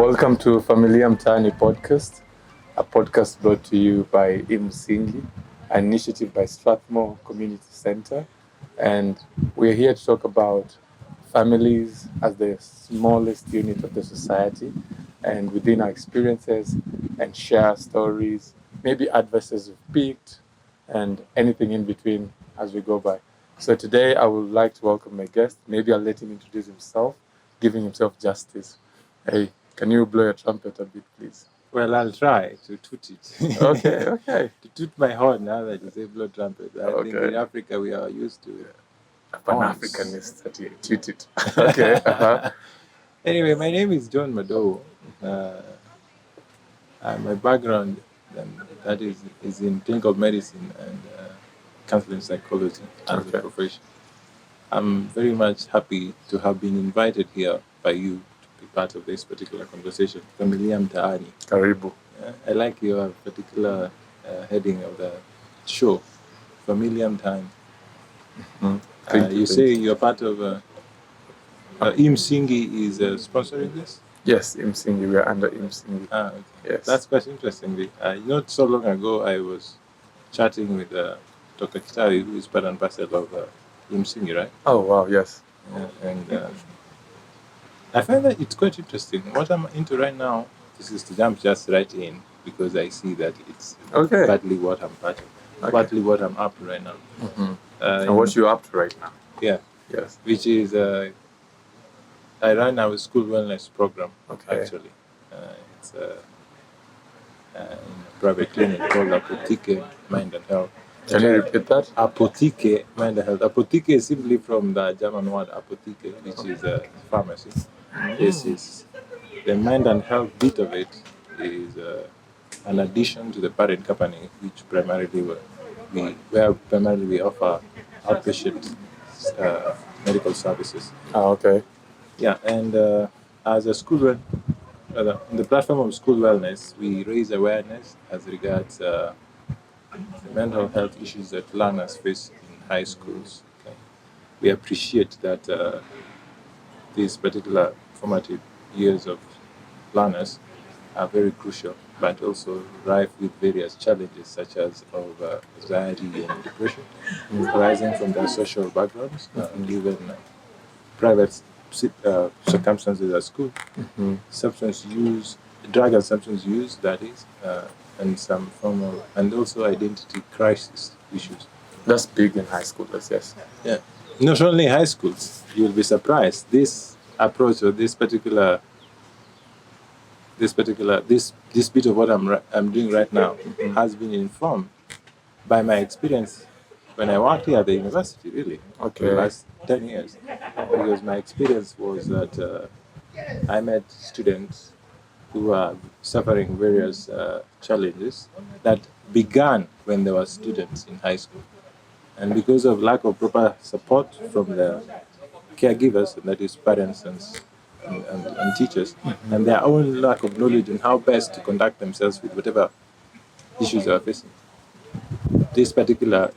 Welcome to Familia Mtaani podcast, a podcast brought to you by Imsingi, an initiative by Strathmore Community Centre. And we're here to talk about families as the smallest unit of the society and within our experiences and share stories, maybe advices we've picked and anything in between as we go by. So today I would like to welcome my guest. Maybe I'll let him introduce himself, giving himself justice. Hey, can you blow your trumpet a bit, please? Well, I'll try to toot it. Okay. To toot my horn now that you say blow trumpet. I think Okay. in Africa we are used to Pan-Africanist that you toot it. Okay. Anyway, my name is John Madowo. My background that is in clinical medicine and counseling psychology as a profession. I'm very much happy to have been invited here by you to be part of this particular conversation. Familia Mtaani. Karibu. I like your particular heading of the show, Familia Mtaani. You say you're part of Imsingi is sponsoring this? Yes, Imsingi. We are under Imsingi. Okay. Yes. That's quite interesting. Not so long ago, I was chatting with Dr. Kitari, who is part and parcel of Imsingi, right? Oh, wow, yes. And I find that it's quite interesting. What I'm into right now, this is to jump just right in because I see that it's partly what I'm part of, partly what I'm up to right now. Mm-hmm. And what you're up to right now? Yeah. Yes. Which is, I run our school wellness program, actually. It's in a private clinic called Apotheke Mind Health. Can you repeat that? Apotheke Mind Health. Apotheke is simply from the German word Apotheke, which is a pharmacy. This is the Mind and Health bit of it is an addition to the parent company, which primarily we offer outpatient medical services. Okay. Yeah, and as a school, in the platform of school wellness, we raise awareness as regards the mental health issues that learners face in high schools. Okay. We appreciate that these particular formative years of learners are very crucial, but also rife with various challenges such as of anxiety and depression, arising from their social backgrounds and even private circumstances at school, substance use, drug and substance use, that is, and some form of, and also identity crisis issues. That's big in high schoolers, yes. Yeah. Not only high schools, you'll be surprised. This approach or this bit of what I'm doing right now has been informed by my experience when I worked here at the university, really, for the last 10 years. Because my experience was that I met students who are suffering various challenges that began when they were students in high school. And because of lack of proper support from the caregivers, and that is parents and teachers, and their own lack of knowledge on how best to conduct themselves with whatever issues they are facing. This particular,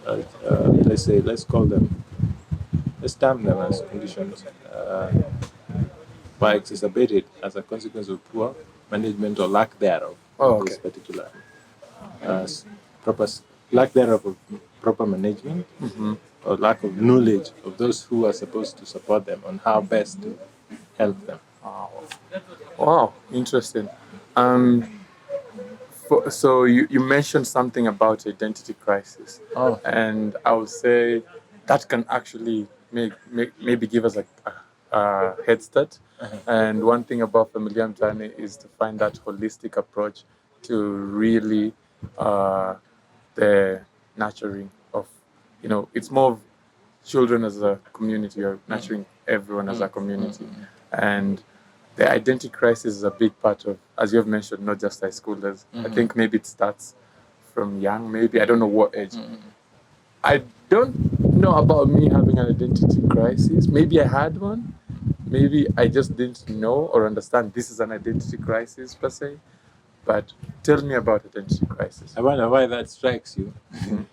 let's term them as conditions, were exacerbated as a consequence of poor management or lack thereof. This particular lack thereof of proper management or lack of knowledge of those who are supposed to support them on how best to help them. Wow, interesting. So you mentioned something about identity crisis, and I would say that can actually maybe give us a head start. And one thing about Familia Mtaani is to find that holistic approach to really the nurturing of, it's more of children as a community, or nurturing everyone as a community. And the identity crisis is a big part of, as you have mentioned, not just high schoolers. I think maybe it starts from young, maybe. I don't know what age. I don't know about me having an identity crisis. Maybe I had one. Maybe I just didn't know or understand this is an identity crisis per se. But tell me about identity crisis. I wonder why that strikes you.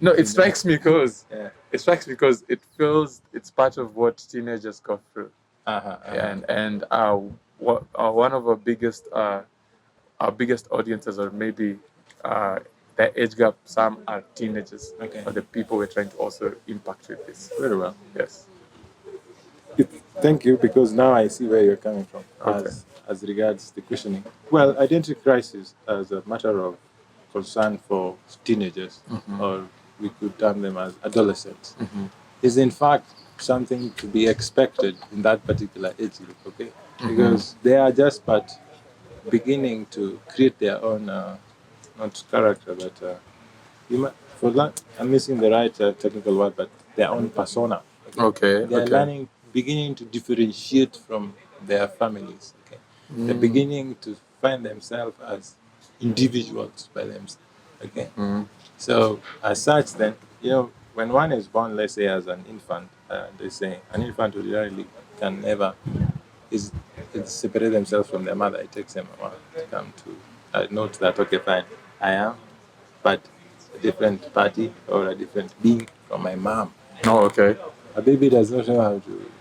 No, it strikes me because it feels it's part of what teenagers go through. And one of our biggest audiences, or maybe the age gap, some are teenagers, Okay. or the people we're trying to also impact with this. Very well. Yes. Thank you, because now I see where you're coming from. Okay. As regards the questioning. Well, identity crisis as a matter of concern for teenagers, or we could term them as adolescents, is in fact something to be expected in that particular age group, okay? Because they are just but beginning to create their own, not character, but for that, I'm missing the right technical word, but their own persona. Okay. They are learning, beginning to differentiate from their families. Okay, they're beginning to find themselves as individuals by themselves. Okay, so as such, then when one is born, let's say as an infant, they say an infant ordinarily can never is separate themselves from their mother. It takes them a while to come to note that, okay, fine, I am, but a different party or a different being from my mom. Oh, okay. A baby does not know how to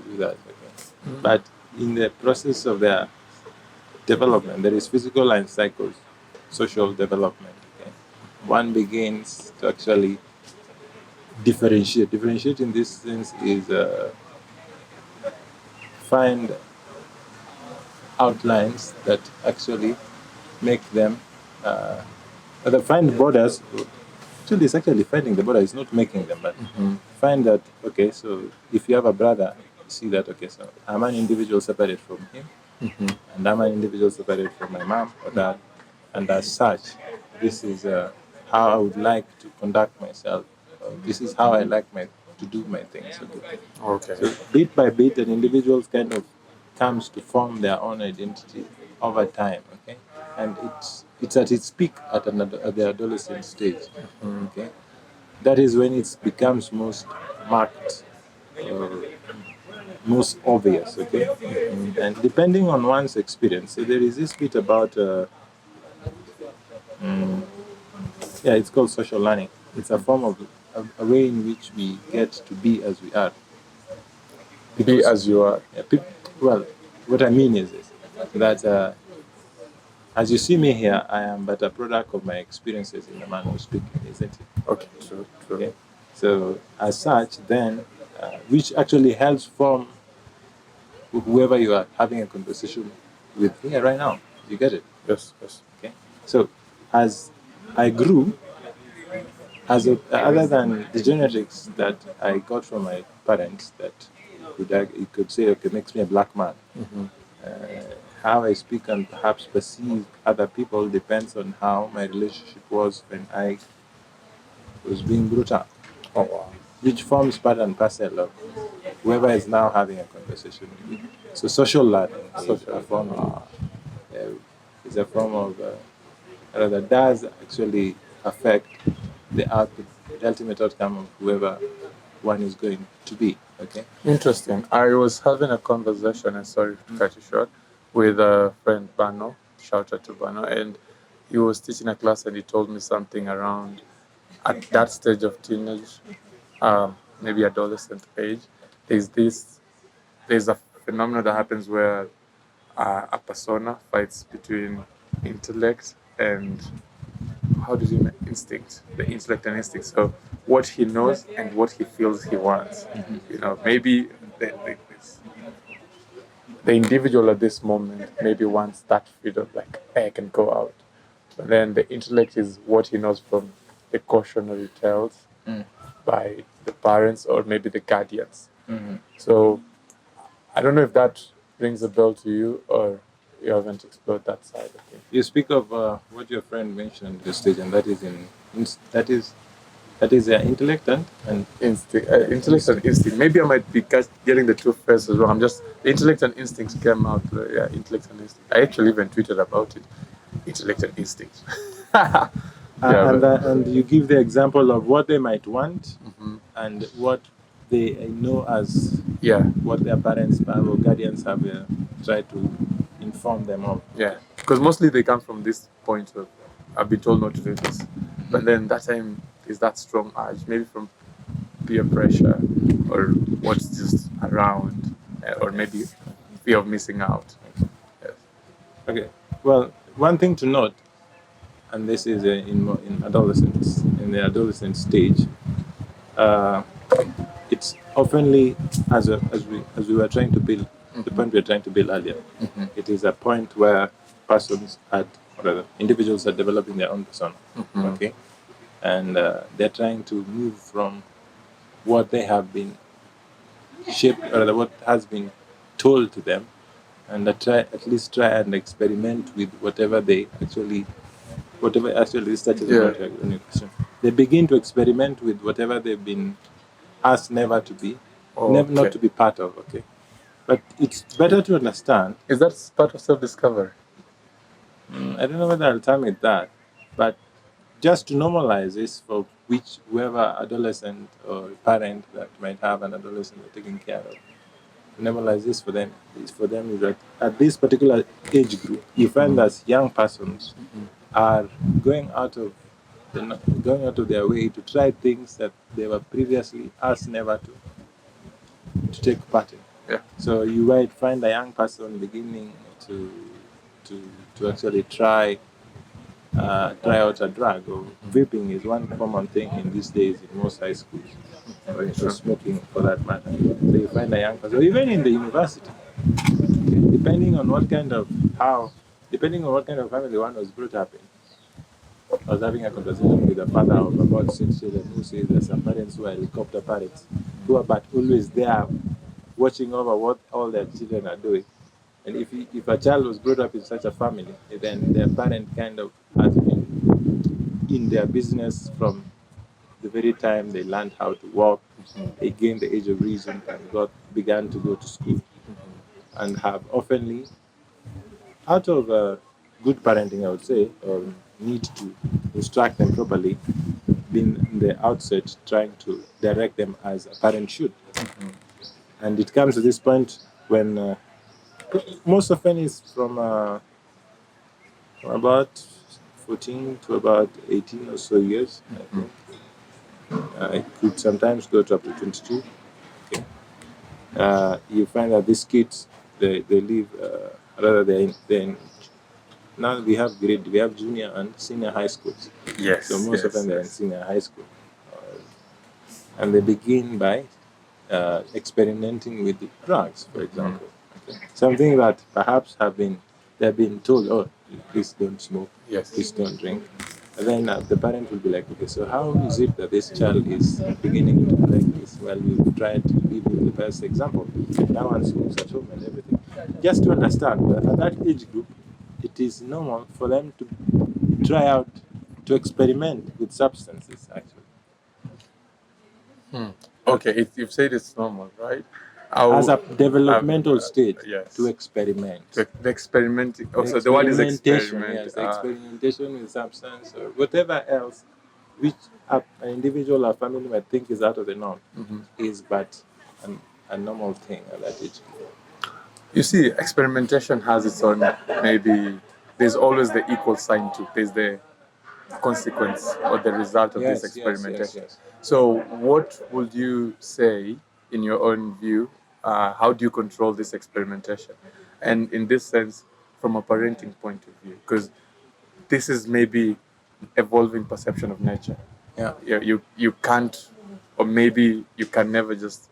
do that. Okay? But in the process of their development, there is physical and social development. Okay? One begins to actually differentiate. Differentiate in this sense is find outlines that actually make them find borders. Actually, it's actually finding the border. It's not making them, but find that, okay, so if you have a brother, you see that, okay, so I'm an individual separated from him, and I'm an individual separated from my mom or dad, and as such, this is how I would like to conduct myself. This is how I like to do my things. Okay. Okay. So bit by bit, an individual kind of comes to form their own identity over time. Okay, and it's at its peak at the adolescent stage. Okay, that is when it becomes most marked, most obvious. Okay, and depending on one's experience, so there is this bit about it's called social learning. It's a form of a way in which we get to be as we are. Be as you are. Well, what I mean is this, that as you see me here, I am but a product of my experiences in the manner of speaking, isn't it? Okay, true. Okay. So, as such, then, which actually helps form whoever you are having a conversation with here right now. You get it? Yes. Okay. So, as I grew, other than the genetics that I got from my parents, that you could say, okay, makes me a black man. How I speak and perhaps perceive other people depends on how my relationship was when I was being brutal. Oh, wow. Which forms part and parcel of whoever is now having a conversation with you. So social learning is a form of rather does actually affect the ultimate outcome of whoever one is going to be. Okay. Interesting. I was having a conversation, and sorry to cut you short, with a friend Bano. Shout out to Bano, and he was teaching a class, and he told me something around at that stage of teenage, maybe adolescent age. There's a phenomenon that happens where a persona fights between intellect and how do you mean instinct? The intellect and instinct. So what he knows and what he feels he wants. Maybe the individual at this moment maybe wants that freedom, like, hey, I can go out. But then the intellect is what he knows from the cautionary tales by the parents or maybe the guardians. So I don't know if that rings a bell to you, or you haven't explored that side of things. You speak of what your friend mentioned at the stage, and that is intellect and Instinct, intellect and instinct. Maybe I might be getting the two first as well. I'm just intellect and instinct came out. Intellect and instinct. I actually even tweeted about it. Intellect and instinct. and you give the example of what they might want and what they know as what their parents or guardians have tried to inform them of. Yeah, because mostly they come from this point of I've been told not to do this, but then that time is that strong urge, maybe from peer pressure or what's just around, or maybe fear of missing out. Okay. Well, one thing to note, and this is in adolescents, in the adolescent stage, it's oftenly as we were trying to build the point we were trying to build earlier. It is a point where persons at rather individuals are developing their own persona. Okay, and they're trying to move from what they have been shaped or rather what has been told to them, and at least try and experiment with whatever actually this touches Yeah. about your question. They begin to experiment with whatever they've been asked never to be, not to be part of. Okay, but it's better to understand. Is that part of self-discovery? I don't know whether I'll term it that, but just to normalize this for whoever adolescent or parent that might have an adolescent they're taking care of. To normalize this for them is that at this particular age group, you find that young persons are going out of their way to try things that they were previously asked never to take part in. Yeah. So you might find a young person beginning to actually try out a drug. Or vaping is one common thing in these days in most high schools, or smoking for that matter. So you find a young person, or even in the university, depending on what kind of family one was brought up in. I was having a conversation with a father of about 6 children who says there are some parents who are helicopter parents, who are but always there watching over what all their children are doing. And if a child was brought up in such a family, then their parent kind of has been in their business from the very time they learned how to walk, they gained the age of reason and began to go to school, and have oftenly, out of good parenting, I would say, or need to instruct them properly, been in the outset trying to direct them as a parent should. And it comes to this point when most often is from about 14 to about 18 or so years, I think. It could sometimes go to up to 22. Okay. You find that these kids, they live, rather they're in, now we have junior and senior high schools. Yes. So most of them they're in senior high school. And they begin by experimenting with the drugs, for example. Okay. Something that perhaps they've been told, oh, please don't smoke, please don't drink. And then the parent will be like, okay, so how is it that this child is beginning to like this? Well, we've tried to give him the best example. Now one smokes at home and everything. Just to understand that at that age group, it is normal for them to try out, to experiment with substances, actually. Okay, you've said it's normal, right? As a developmental stage, yes. to experiment. The experimenting. Also, the word is experiment. Yes, experimentation with substance or whatever else, which an individual or family might think is out of the norm, is but a normal thing at that age. You see, experimentation has its own, maybe there's always the equal sign to, there's the consequence or the result of this experimentation. Yes. So what would you say, in your own view, how do you control this experimentation? And in this sense, from a parenting point of view, because this is maybe evolving perception of nature. Yeah. You can't, or maybe you can never just,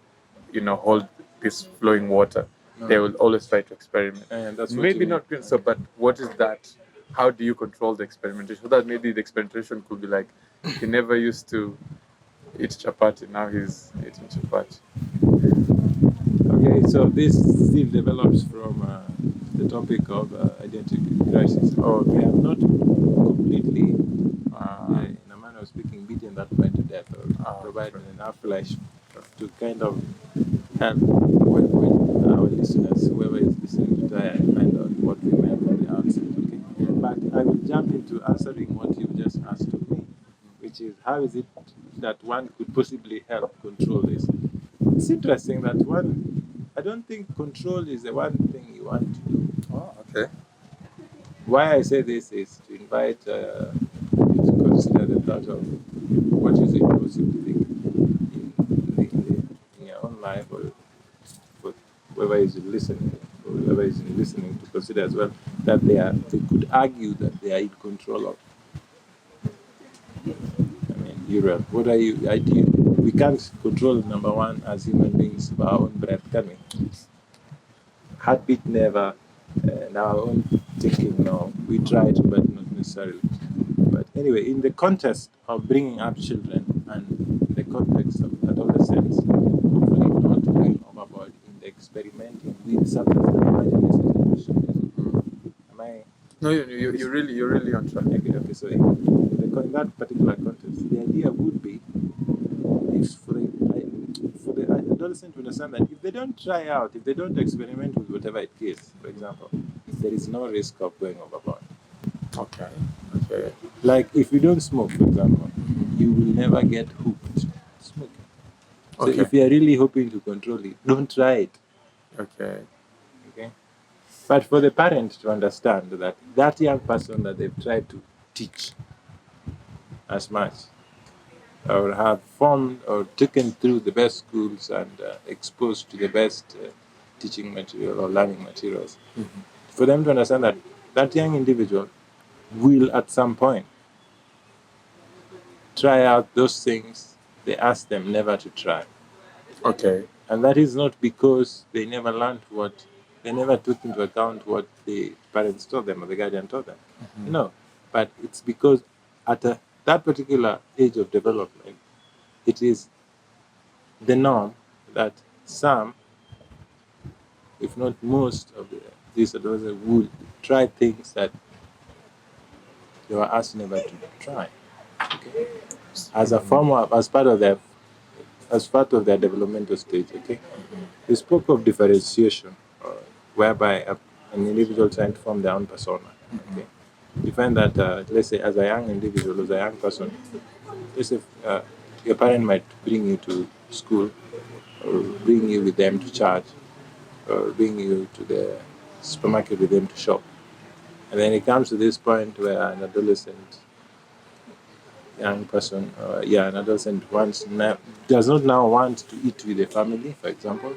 hold this flowing water. No. They will always try to experiment. And that's maybe not so, but what is that? How do you control the experimentation? So that maybe the experimentation could be like, he never used to eat chapati, now he's eating chapati. Okay, so this still develops from the topic of identity crisis. Oh, we have not completely, in a manner of speaking, beaten that point to death or provided enough flesh to kind of help our listeners, whoever is listening, to try and find out what we meant from the outset. Okay, but I will jump into answering what you just asked of me, which is how is it that one could possibly help control this? It's interesting that I don't think control is the one thing you want to do. Oh, okay. Why I say this is to invite you to consider the thought of what is it possibly in your own life or whoever is listening. whoever is listening to consider as well, that they could argue that they are in control of. I mean, Europe, what are you? We can't control, number one, as human beings, our own breath, can we? Heartbeat never, and our own thinking, no. We try to, but not necessarily. But anyway, in the context of bringing up children and the context of adolescents, hopefully not going overboard in the experimenting with substances that might in this situation. Am I? No, you're really on track. Okay, so in that particular context, the idea would be is for the adolescent to understand that if they don't try out, if they don't experiment with whatever it is, for example, there is no risk of going overboard. Okay. Like if you don't smoke, for example, you will never get hooked smoking. So if you are really hoping to control it, don't try it. Okay. But for the parent to understand that young person that they've tried to teach as much, or have formed or taken through the best schools and exposed to the best teaching material or learning materials, for them to understand that that young individual will at some point try out those things they asked them never to try. Okay. And that is not because they never learned they never took into account what the parents told them or the guardian told them. No, but it's because at that particular age of development, it is the norm that some, if not most of these adolescents would try things that they were asked never to try. Okay? As part of their developmental stage. Okay, we spoke of differentiation, whereby an individual trying to form their own persona. Okay, you find that let's say as a young individual, as a young person, let's say your parent might bring you to school, or bring you with them to church, or bring you to the supermarket with them to shop, and then it comes to this point where an adolescent young person, an adolescent does not now want to eat with the family, for example,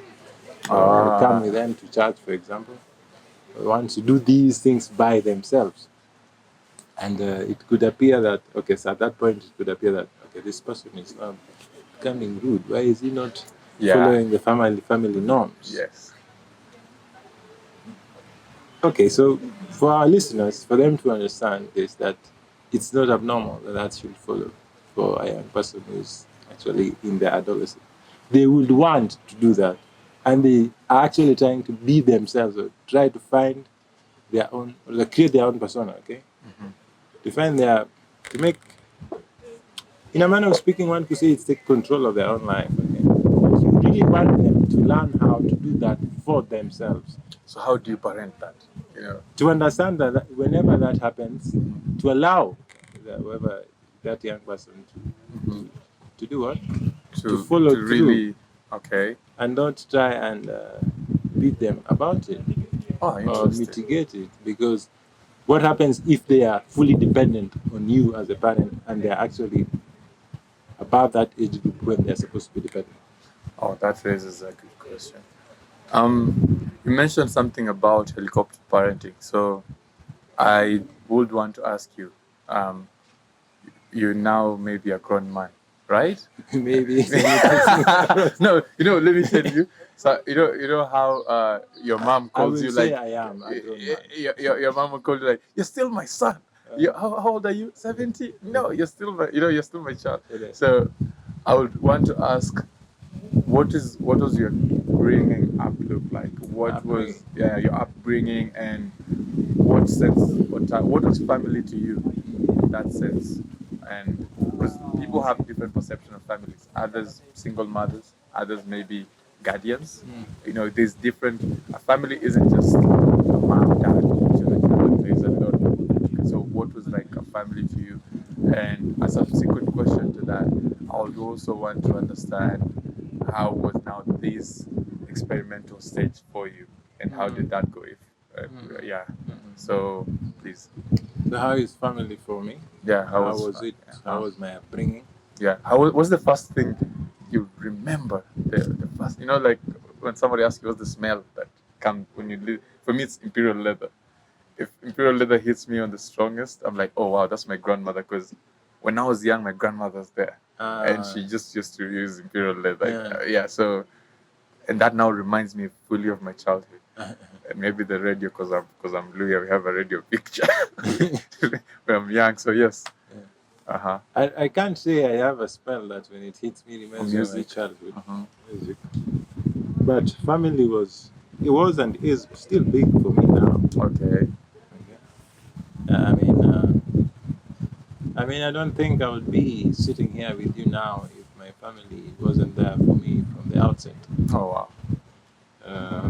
or come with them to church, for example, or wants to do these things by themselves. And it could appear that, okay, so at that point, it could appear that, okay, this person is now becoming rude. Why is he not following the family norms? Yes. Okay, so for our listeners, for them to understand this, that it's not abnormal that should follow for a young person who's actually in their adolescence. They would want to do that, and they are actually trying to be themselves or try to find their own, or create their own persona, okay? To make, in a manner of speaking, one could say it's take control of their own life, okay? So you really want them to learn how to do that for themselves. So how do you parent that? To understand that whenever that happens, to allow whoever that young person to do what? To follow through. Really, okay. And don't try and beat them about it or mitigate it, because what happens if they are fully dependent on you as a parent and they are actually above that age group when they are supposed to be dependent? Oh, that raises a good question. You mentioned something about helicopter parenting, so I would want to ask you. You now may be a grown man, right? Maybe. No, let me tell you. So you know how your mom calls you like I am a grown man. Your mom will call you like, you're still my son. How old are you? 70? No, you're still my child. So I would want to ask, what was your bringing up look like? What was your upbringing, and what was family to you in that sense? And because people have different perception of families, others single mothers, others maybe guardians. There's different. A family isn't just a mom, dad, children. There's a lot. So what was like a family to you? And a subsequent question to that, I would also want to understand how was now this experimental stage for you, and how did that go? So please. So how is family for me? Yeah, how was it? How was my upbringing? Yeah, what's the first thing you remember? The first, like when somebody asks you, what's the smell that comes when you live. For me, it's imperial leather. If imperial leather hits me on the strongest, I'm like, oh wow, that's my grandmother. Because when I was young, my grandmother's there, and she just used to use imperial leather. So, and that now reminds me fully of my childhood. And maybe the radio, because I'm blue here, we have a radio picture when I'm young. So yes. I can't say I have a spell that when it hits me reminds me of my childhood. Music. But family was and is still big for me now. Okay. I mean, I don't think I would be sitting here with you now if my family wasn't there for me from the outset. Oh wow.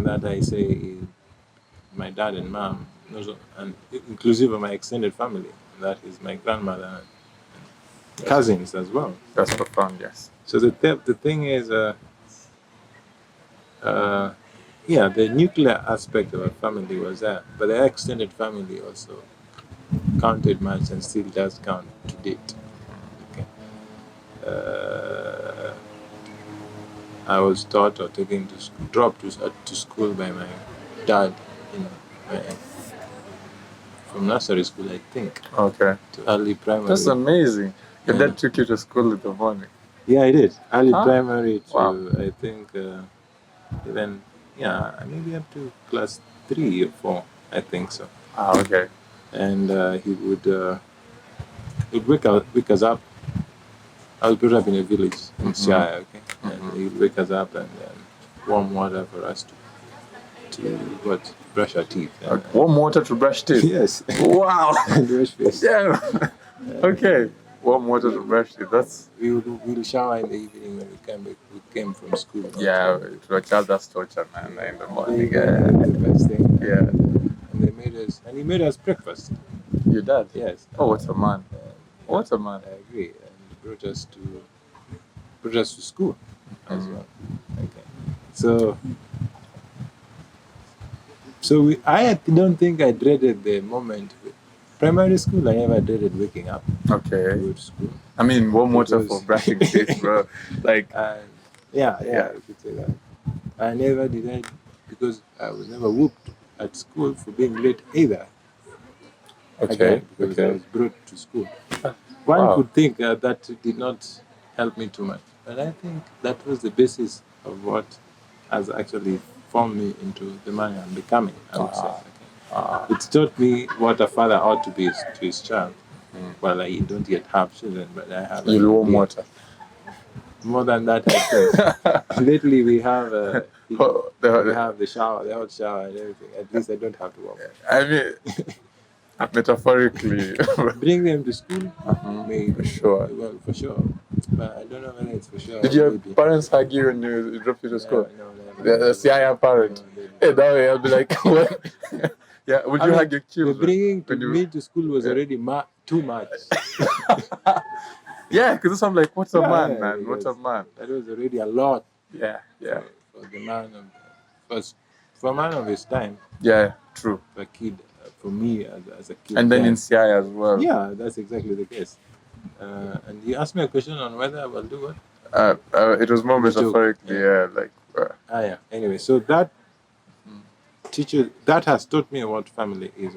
That I say my dad and mom, and inclusive of my extended family. That is my grandmother and cousins as well. That's profound, yes. So the thing is, the nuclear aspect of a family was there, but the extended family also counted much and still does count to date. Okay. I was taught or taken to dropped to school by my dad from nursery school, I think. Okay. To early primary. That's amazing. Your dad took you to school in the morning. Yeah, I did. Early primary to I think even maybe up to class 3 or 4, I think so. Okay. And he would wake us up. I was brought up in a village in Shire, okay? And he would wake us up and warm water for us to brush our teeth. Warm water to brush teeth? Yes. Wow. And wash face. Yeah. Okay. Warm water to brush teeth. That's. We'll shower in the evening when we came from school. Yeah, to a child that's torture, man, in the morning. The best thing. Yeah. And he made us breakfast. Your dad? Yes. Oh, what a man. What a man. I agree. And brought us to school as well. Okay. So I don't think I dreaded the moment. Primary school, I never dreaded waking up. Okay. To go to school. I mean, warm water for brushing teeth, bro. Like. Yeah, you could say that. I never did because I was never whooped at school for being late either. Okay. Again, because I was brought to school. One could think that did not help me too much, but I think that was the basis of what has actually formed me into the man I'm becoming, I would say. It taught me what a father ought to be to his child. Well, I don't yet have children, but I have. You warm water. More than that, I think. Lately, we have the shower, the hot shower, and everything. At least I don't have to warm. I mean, metaphorically. Bring them to school, maybe. For sure. Well, for sure. But I don't know whether it's for sure. Did your parents hug you when you dropped you to school? No. The CIA parent. Hey, that way I'll be like, what? Yeah, would you hug your children? Bringing me to school was already too much. Yeah, because I'm like, what's a man, man? What's a man? That was already a lot. Yeah. For the man for a man of his time. Yeah, true. For a kid, for me as a kid. And then in CI as well. Yeah, that's exactly the case. And you asked me a question on whether I will do what? It was more metaphorically, Anyway, so that teacher that has taught me what family is,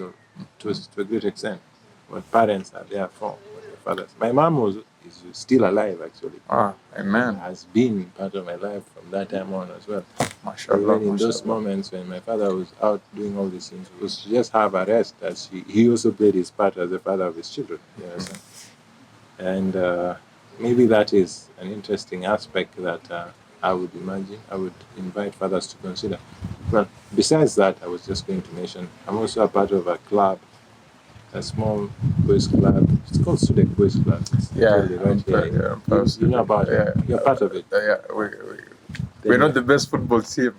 to a great extent, what parents are there for, what their fathers. My mom is still alive, actually. Amen. Has been part of my life from that time on as well. Mashallah. Even in those moments when my father was out doing all these things, was to just have a rest, as he also played his part as the father of his children. You know, and maybe that is an interesting aspect that I would invite fathers to consider. Well, besides that, I was just going to mention, I'm also a part of a club, a small boys club. It's called Student Boys Club. You know about it. You're part of it. We're not the best football team,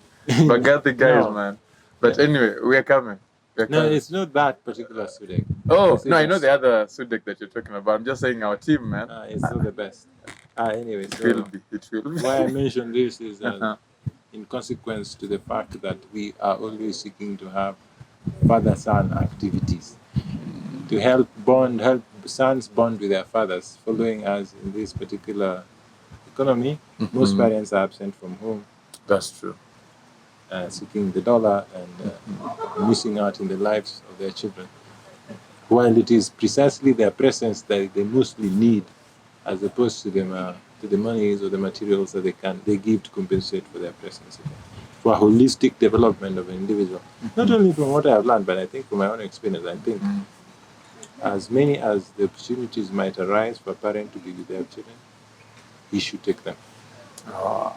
but got the guys, man. But anyway, we're coming. No, it's not that particular Sudek. Oh, no, I know the other Sudek that you're talking about. I'm just saying our team, man. It's not the best. Anyway, it will be. Why I mentioned this is that in consequence to the fact that we are always seeking to have father-son activities to help sons bond with their fathers, following us in this particular economy. Most parents are absent from home. That's true. seeking the dollar and missing out in the lives of their children. While it is precisely their presence that they mostly need, as opposed to the monies or the materials that they give to compensate for their presence. For a holistic development of an individual. Not only from what I have learned, but I think from my own experience, I think as many as the opportunities might arise for a parent to be with their children, he should take them. Oh,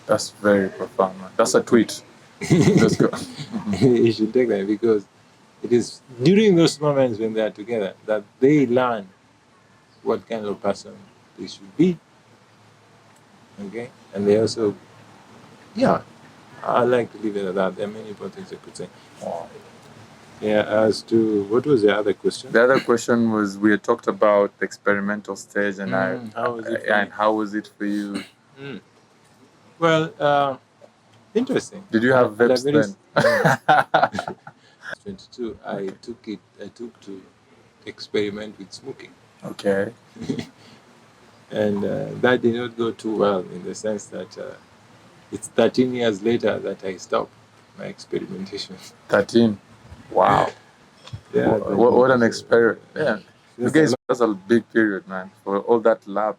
that's very profound, man. That's a tweet. Let's go. He should take them because it is during those moments when they are together that they learn what kind of person they should be. Okay? And they also, I like to leave it at that. There are many more things I could say. Wow. Yeah, as to what was the other question? The other question was we had talked about the experimental stage and how was it for and how was it for you? Well, interesting. Did you have vapes then? 22, I took to experiment with smoking. Okay. And that did not go too well in the sense that it's 13 years later that I stopped my experimentation. 13. Wow. Yeah. What an experiment. Yeah. You guys, that's a big period, man, for all that lab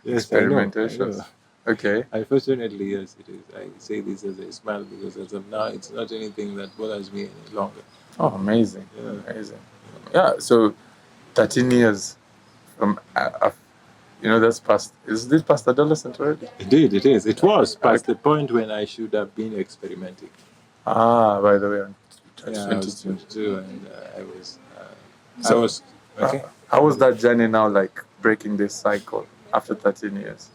experimentation. I know. Okay. Unfortunately, yes, it is. I say this as a smile because as of now, it's not anything that bothers me any longer. Oh, amazing. Yeah. Amazing. Yeah, so 13 years from, that's past, is this past adolescent already? Indeed, it is. It was past the point when I should have been experimenting. By the way, I was 22 and I was okay. How was that journey now, like breaking this cycle after 13 years?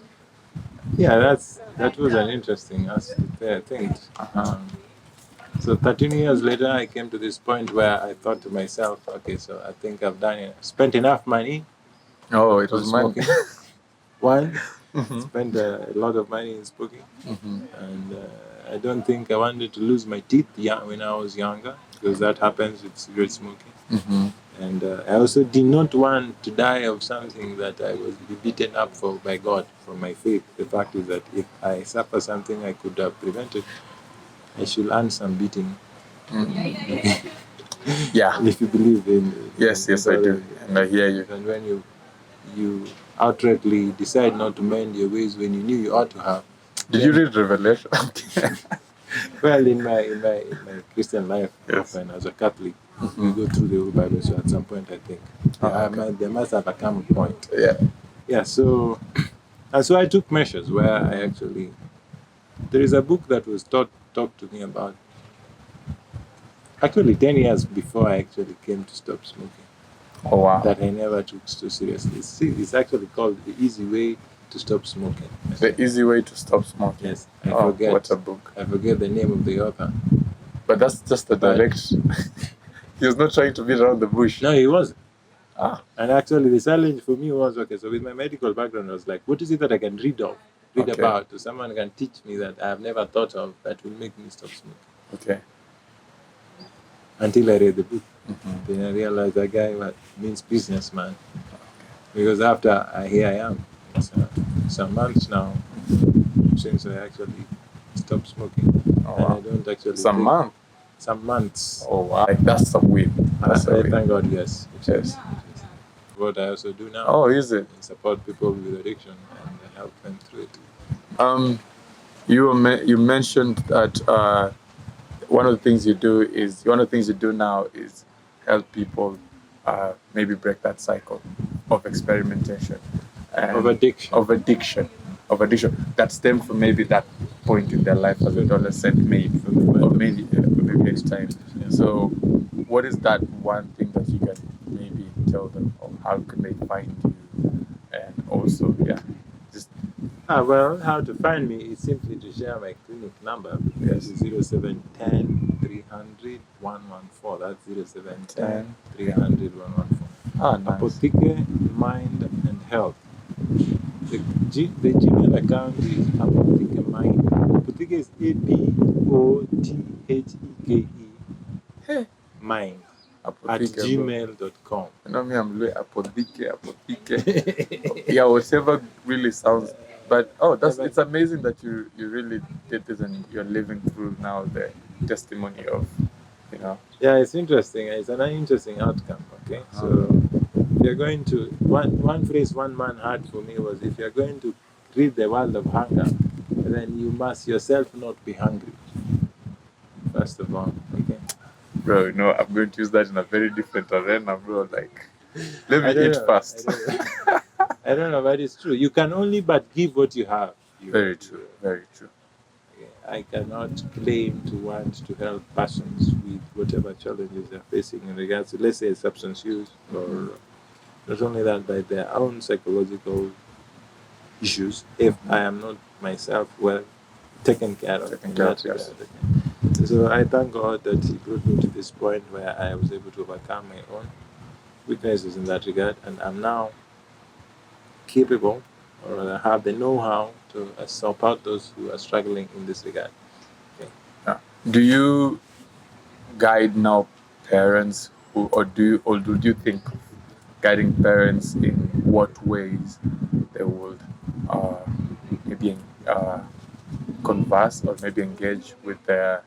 Yeah, that was an interesting aspect there, I think. So 13 years later, I came to this point where I thought to myself, okay, so I think I've spent enough money. Oh, it was smoking. One, spent a lot of money in smoking. And I don't think I wanted to lose my teeth when I was younger, because that happens with cigarette smoking. And I also did not want to die of something that I was beaten up for by God, for my faith. The fact is that if I suffer something I could have prevented, I should earn some beating. Yeah. If you believe in yes, I do. And I hear you. And when you outrightly decide not to mend your ways when you knew you ought to have. Did you read Revelation? Well, in my Christian life, when I was a Catholic, we go through the whole Bible. So at some point, I think there must have a common point. Yeah. So, and so I took measures where I actually. There is a book that was talked to me about. Actually, 10 years before I actually came to stop smoking. Oh wow! That I never took so seriously. It's actually called The Easy Way to Stop Smoking. The Easy Way to Stop Smoking. Yes. I forget. What a book! I forget the name of the author. But that's just the direction. He was not trying to beat around the bush. No, he wasn't. And actually, the challenge for me was, okay, so with my medical background, I was like, what is it that I can read about, so someone can teach me that I have never thought of that will make me stop smoking. Okay. Until I read the book. Then I realized that guy means businessman. Because after here I am, it's some months now since I actually stopped smoking. And I don't actually some months. Oh wow! Like that's a win. Thank God, yes. Yes. What I also do now. Oh, is it? Support people with addiction and help them through it. You mentioned that one of the things you do now is help people maybe break that cycle of experimentation and of addiction that stemmed from maybe that point in their life as adolescent, maybe any time. So what is that one thing that you can maybe tell them, or how can they find you? And also just how to find me is simply to share my clinic number. Yes, 0710 300 114. That's 0710 300 114. Nice. Apotheke Mind and Health. The Gmail account is Apotheke Mind. Apotheke is APOTHEKE Mind at gmail.com. You know me, I'm Apotheke. Yeah, whatever really sounds But it's amazing that you really did this and you're living through now the testimony of, Yeah, it's interesting. It's an interesting outcome. Okay, so if you're going to one phrase one man had for me was, if you're going to rid the world of hunger, then you must yourself not be hungry. First of all, okay. Bro, I'm going to use that in a very different arena, bro. Like, let me eat first. I don't know, but it's true. You can only but give what you have. Very true. Very true. I cannot claim to want to help persons with whatever challenges they're facing in regards to, let's say, substance use, or not only that, by their own psychological issues, if I am not myself well taken care of in that regard. So I thank God that He brought me to this point where I was able to overcome my own weaknesses in that regard, and I'm now capable, or rather have the know-how to support those who are struggling in this regard. Okay. Do you guide now parents or do you think guiding parents in what ways they would maybe converse or maybe engage with their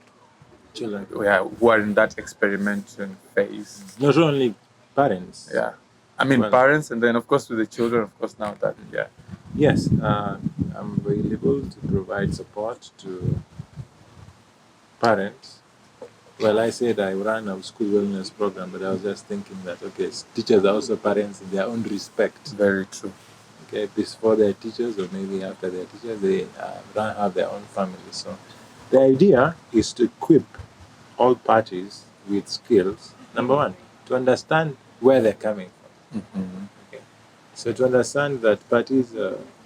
children who are in that experimentation phase? Not only parents. Yeah. I mean, parents, and then of course with the children, of course now that, Yes, I'm available to provide support to parents. Well, I said I run a school wellness program, but I was just thinking that, okay, teachers are also parents in their own respect. Very true. Okay, before they're teachers, or maybe after they're teachers, they have their own family. So the idea is to equip all parties with skills. Number one, to understand where they're coming from. Mm-hmm. Okay. So to understand that parties,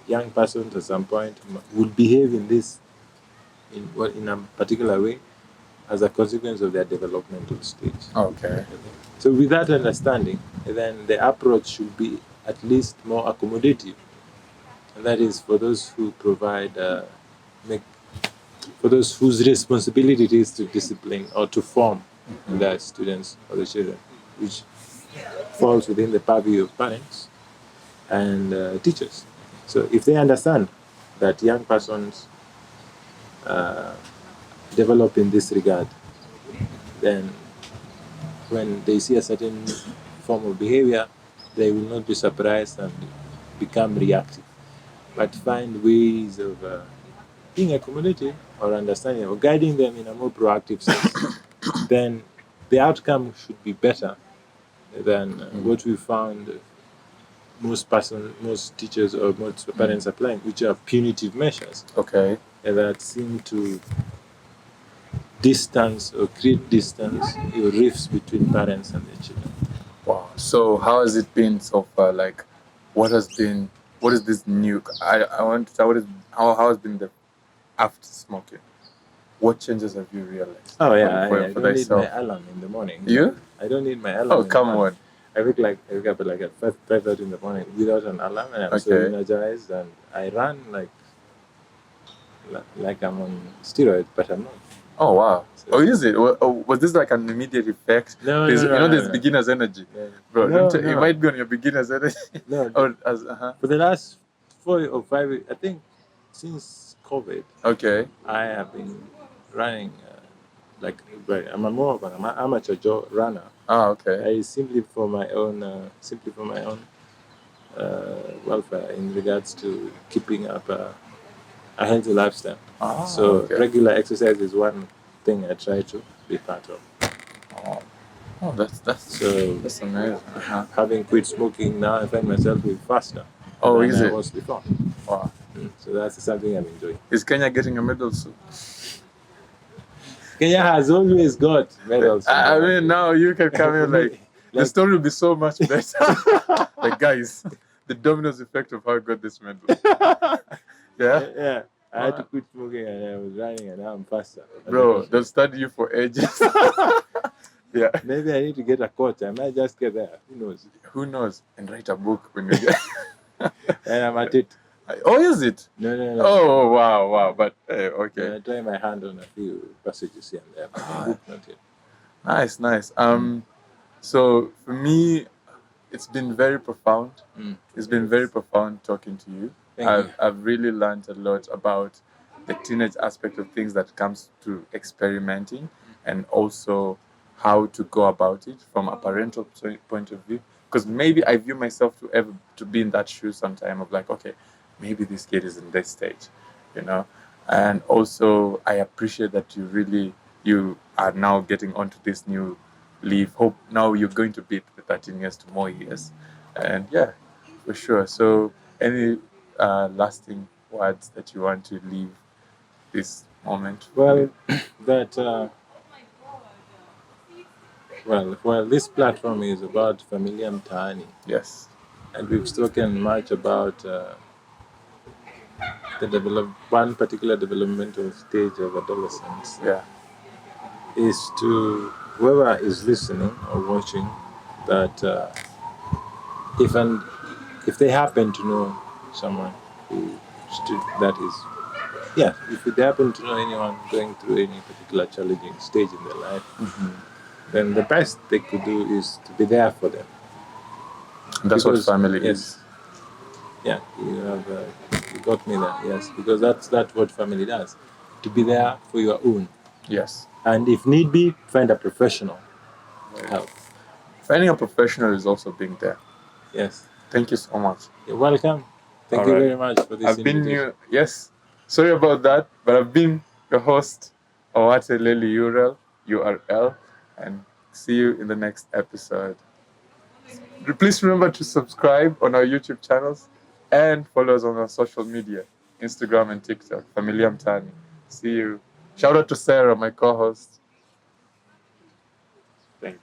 young persons at some point will behave in this, in a particular way, as a consequence of their developmental stage. Okay. So with that understanding, then the approach should be at least more accommodative. And that is for those who provide, for those whose responsibility it is to discipline or to form their students or the children, which falls within the purview of parents and teachers. So if they understand that young persons develop in this regard, then when they see a certain form of behavior, they will not be surprised and become reactive, but find ways of being accommodative or understanding or guiding them in a more proactive sense. Then the outcome should be better than what we found most teachers or most parents applying, which are punitive measures. Okay. That seem to distance or create distance or rifts between parents and their children. Wow. So how has it been so far? Like, what is this new? I want to know how has been the after smoking? What changes have you realized? Oh yeah, I don't need my alarm in the morning. You? I don't need my alarm. Oh, come on. I wake up like at 5:30 in the morning without an alarm, and I'm so energized, and I run like I'm on steroids, but I'm not. Oh wow! So, is it? Was this like an immediate effect? No, there's beginner's energy, bro. You might be on your beginner's energy. No, for the last 4 or 5, I think, since COVID. Okay. I have been running. I'm more of an amateur runner. Ah, okay. Simply for my own welfare in regards to keeping up a healthy lifestyle. Regular exercise is one thing I try to be part of. Oh, that's amazing. Having quit smoking, now I find myself with faster than I was before. Wow. So that's something I'm enjoying. Is Kenya getting a medal soon? Kenya has always got medals. I mean, now you can come in like the story will be so much better. Like, guys, the dominoes effect of how I got this medal. Yeah. I had to quit smoking and I was running, and now I'm faster. Bro, they'll study you for ages. Yeah. Maybe I need to get a coach. I might just get there. Who knows? And write a book when you get. And I'm at it. Oh, is it? No. Oh, wow. But okay. I try my hand on a few passages here and there, but the book not yet. Nice. So for me, it's been very profound. It's been very profound talking to you. I've really learned a lot about the teenage aspect of things that comes to experimenting, and also how to go about it from a parental point of view. Because maybe I view myself to be in that shoe sometime of like, okay, maybe this kid is in this stage, you know. And also I appreciate that you are now getting onto this new leaf. Hope now you're going to be the 13 years to more years, and yeah, for sure. So any lasting words that you want to leave this moment? Well, that well, this platform is about Familia Mtaani. Yes. And we've spoken much about one particular developmental stage of adolescence. Yeah. Is to whoever is listening or watching that if they happen to know someone if they happen to know anyone going through any particular challenging stage in their life, then the best they could do is to be there for them. That's what family is. Yeah, you got me there. Yes, because that's what family does. To be there for your own. Yes. And if need be, find a professional help. Finding a professional is also being there. Yes. Thank you so much. You're welcome. Thank you very much for this I've invitation. been new. Yes. Sorry about that, but I've been your host, Owate Leli URL, and see you in the next episode. Please remember to subscribe on our YouTube channels and follow us on our social media, Instagram and TikTok, Familia Mtani. See you. Shout out to Sarah, my co-host. Thank you.